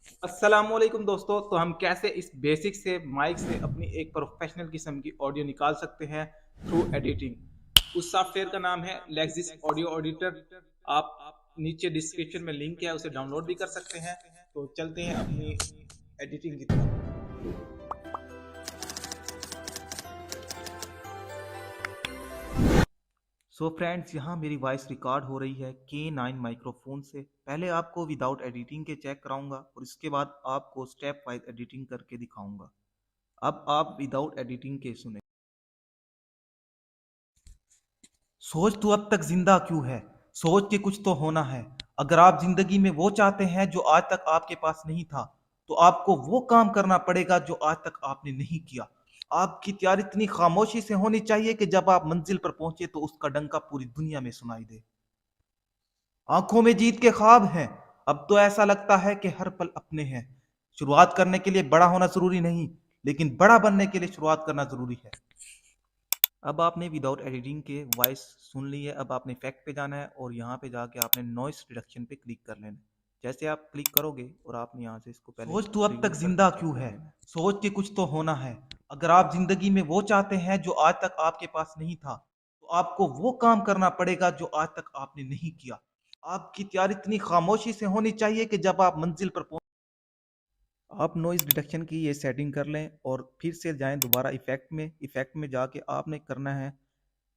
अस्सलामुअलैकुम दोस्तों। तो हम कैसे इस बेसिक से माइक से अपनी एक प्रोफेशनल किस्म की ऑडियो निकाल सकते हैं थ्रू एडिटिंग। उस सॉफ्टवेयर का नाम है लेक्सिस ऑडियो ऑडिटर। आप नीचे डिस्क्रिप्शन में लिंक है, उसे डाउनलोड भी कर सकते हैं। तो चलते हैं अपनी एडिटिंग की तरफ। सो फ्रेंड्स, यहाँ मेरी वॉइस रिकॉर्ड हो रही है K9 माइक्रोफोन से। पहले आपको विदाउट एडिटिंग के चेक कराऊंगा और इसके बाद आपको स्टेप वाइज एडिटिंग करके दिखाऊंगा। अब आप विदाउट एडिटिंग के सुने। सोच तू अब तक जिंदा क्यों है? सोच के कुछ तो होना है। अगर आप जिंदगी में वो चाहते हैं जो आज तक आपके पास नहीं था, तो आपको वो काम करना पड़ेगा जो आज तक आपने नहीं किया। आपकी तैयारी इतनी खामोशी से होनी चाहिए कि जब आप मंजिल पर पहुंचे तो उसका डंका पूरी दुनिया में सुनाई दे। आंखों में जीत के ख्वाब हैं। अब तो ऐसा लगता है कि हर पल अपने हैं। शुरुआत करने के लिए बड़ा होना जरूरी नहीं, लेकिन बड़ा बनने के लिए शुरुआत करना जरूरी है। अब आपने विदाउट एडिटिंग के वॉइस सुन ली है। अब आपने इफेक्ट पे जाना है और यहाँ पे जाके आपने नॉइस रिडक्शन पे क्लिक कर लेना है। जैसे आप क्लिक करोगे और आपने यहाँ से इसको पहले सोच तू अब तक जिंदा क्यों है? सोच के कुछ तो होना है। अगर आप जिंदगी में वो चाहते हैं जो आज तक आपके पास नहीं था, तो आपको वो काम करना पड़ेगा जो आज तक आपने नहीं किया। आपकी तैयारी इतनी खामोशी से होनी चाहिए कि जब आप मंजिल पर पहुंच। आप नॉइज डिटेक्शन की ये सेटिंग कर लें और फिर से जाएं दोबारा इफेक्ट में जाके आपने करना है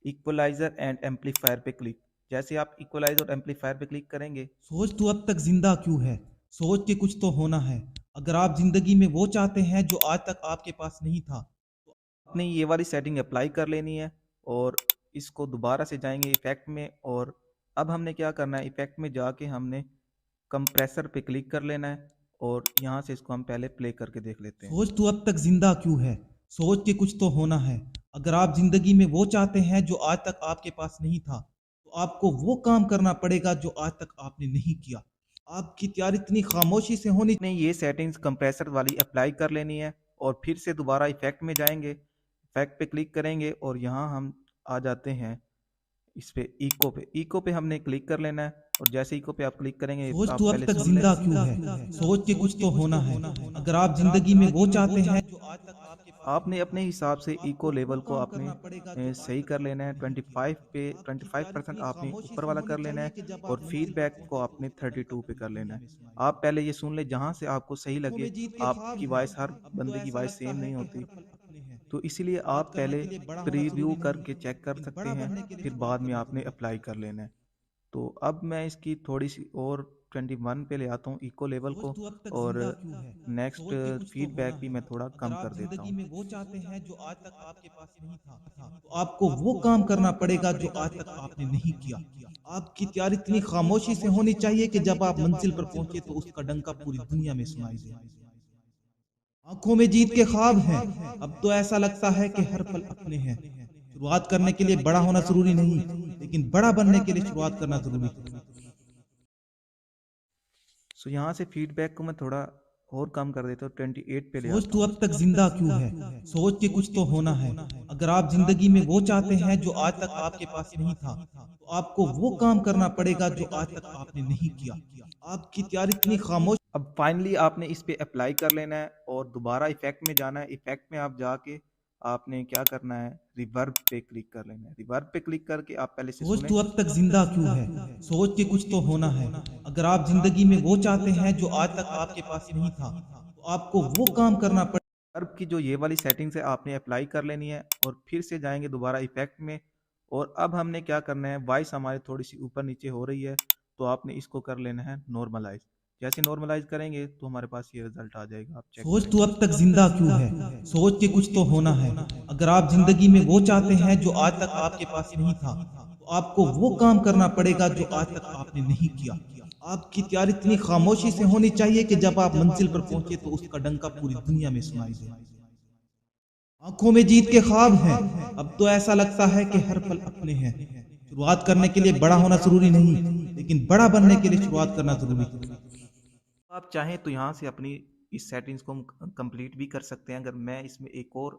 इक्वलाइजर एंड एम्पलीफायर पे क्लिक। जैसे आप इक्वलाइजर और एम्पलीफायर पे क्लिक करेंगे, सोच तू अब तक जिंदा क्यों है? सोच के कुछ तो होना है। अगर आप जिंदगी में वो चाहते हैं जो आज तक आपके पास नहीं था, तो आपने ये वाली सेटिंग अप्लाई कर लेनी है और इसको दोबारा से जाएंगे इफेक्ट में। और अब हमने क्या करना है, इफेक्ट में जाके हमने कंप्रेसर पे क्लिक कर लेना है और यहाँ से इसको हम पहले प्ले करके देख लेते हैं। सोच तू अब तक जिंदा क्यों है? सोच के कुछ तो होना है। अगर आप जिंदगी में वो चाहते हैं जो आज तक आपके पास नहीं था, तो आपको वो काम करना पड़ेगा जो आज तक आपने नहीं किया। आपकी तैयारी इतनी खामोशी से होनी नहीं। ये सेटिंग्स कंप्रेसर वाली अप्लाई कर लेनी है और फिर से दोबारा इफेक्ट में जाएंगे, इफेक्ट पे क्लिक करेंगे और यहाँ हम आ जाते हैं इस पे इको पे हमने क्लिक कर लेना है। और जैसे इको पे आप क्लिक करेंगे, सोच तू अब तक जिंदा क्यों है? सोच के कुछ तो होना है। अगर आप जिंदगी में वो चाहते हैं जो आज तक आपने अपने हिसाब से इको लेवल को आपने सही कर लेना है। 25% आपने ऊपर वाला कर लेना है और फीडबैक को आपने 32 पे कर लेना है। आप पहले ये सुन ले जहां से आपको सही लगे। आपकी वॉइस हर बंदे की वॉइस सेम नहीं होती, तो इसीलिए आप पहले प्रीव्यू करके चेक कर सकते हैं, फिर बाद में आपने अप्लाई कर लेना है। तो अब मैं इसकी थोड़ी सी और 21 पे ले आता हूँ इको लेवल को और नेक्स्ट फीडबैक भी मैं थोड़ा कम कर देता हूँ। में वो चाहते हैं जो आज तक आपके पास नहीं था, तो आपको वो काम करना पड़ेगा जो आज तक आपने नहीं किया। आपकी तैयारी इतनी खामोशी से होनी चाहिए कि जब आप मंजिल पर पहुंचे तो उसका डंका पूरी दुनिया में सुनाई दे। आंखों में जीत के ख्वाब हैं। अब तो ऐसा लगता है कि हर पल अपने हैं। शुरुआत करने के लिए बड़ा होना जरूरी नहीं, लेकिन बड़ा बनने के लिए शुरुआत करना जरूरी है। सो यहाँ से फीडबैक को मैं थोड़ा और कम कर देता हूँ, 28 पे ले सोच आता तू हूँ। अब तक जिंदा क्यों है? सोच के कुछ तो होना है। अगर आप जिंदगी में वो चाहते हैं जो आज तक आपके पास नहीं था, तो आपको वो काम करना पड़ेगा जो आज तक आपने नहीं किया। आपकी तैयारी इतनी खामोश। अब फाइनली आपने इस पे अप्लाई कर लेना है और दोबारा इफेक्ट में जाना है। इफेक्ट में आप जाके आपने क्या करना है, रिवर्ब पे क्लिक कर लेना है। रिवर्ब पे क्लिक करके आप पहले से सोच सुने। तू अब तक जिंदा क्यों है? सोच के कुछ तो होना है। अगर आप जिंदगी में वो चाहते हैं जो आज तक आपके पास नहीं था, तो आपको वो काम करना पड़ेगा। रिवर्ब की जो ये वाली सेटिंग्स है आपने अप्लाई कर लेनी है और फिर से जाएंगे दोबारा इफेक्ट में। और अब हमने क्या करना है, वॉइस हमारी थोड़ी सी ऊपर नीचे हो रही है, तो आपने इसको कर लेना है नॉर्मलाइज। जैसे नॉर्मलाइज करेंगे तो हमारे पास ये रिजल्ट आ जाएगा, आप चेक सोच तू करेंगे। अब तक जिंदा क्यों है? सोच के कुछ तो होना है। अगर आप जिंदगी में वो चाहते हैं जो आज तक आपके पास नहीं था, तो आपको वो काम करना पड़ेगा जो आज तक आपने नहीं किया। आपकी तैयारी इतनी खामोशी से होनी चाहिए कि जब आप मंजिल पर पहुंचे तो उसका डंका पूरी दुनिया में सुनाई दे। आंखों में जीत के ख्वाब हैं। अब तो ऐसा लगता है कि हर पल अपने हैं। शुरुआत करने के लिए बड़ा होना जरूरी नहीं, लेकिन बड़ा बनने के लिए शुरुआत करना जरूरी है। आप चाहें तो यहाँ से अपनी इस सेटिंग्स को कंप्लीट भी कर सकते हैं। अगर मैं इसमें एक और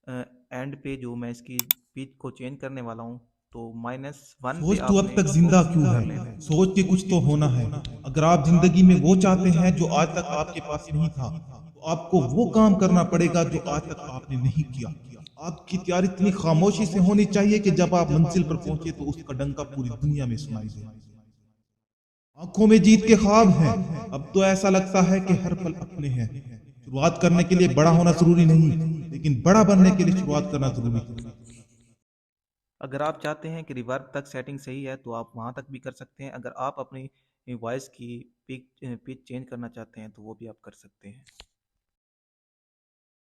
एंड पे जो मैं इसकी पिच को चेंज करने वाला हूँ, तो -1 पे सोच तू अब आपने तक जिंदा क्यों कर है? लेना है। सोच के कुछ तो होना है। अगर आप जिंदगी में वो चाहते हैं जो आज तक आपके पास नहीं था, तो आपको वो काम करना पड़ेगा जो आज तक आपने नहीं किया। आपकी तैयारी इतनी खामोशी से होनी चाहिए कि जब आप मंजिल पर पहुंचे तो उसका डंका पूरी दुनिया में सुनाई दे। आंखों में जीत के ख्वाब हैं। अब तो ऐसा लगता है कि हर पल अपने हैं। शुरुआत करने के लिए बड़ा होना जरूरी नहीं, लेकिन बड़ा बनने के लिए शुरुआत करना जरूरी है। अगर आप चाहते हैं कि रिवर्ब तक सेटिंग सही है तो आप वहाँ तक भी कर सकते हैं। अगर आप अपनी वॉइस की पिच चेंज करना चाहते हैं तो वो भी आप कर सकते हैं।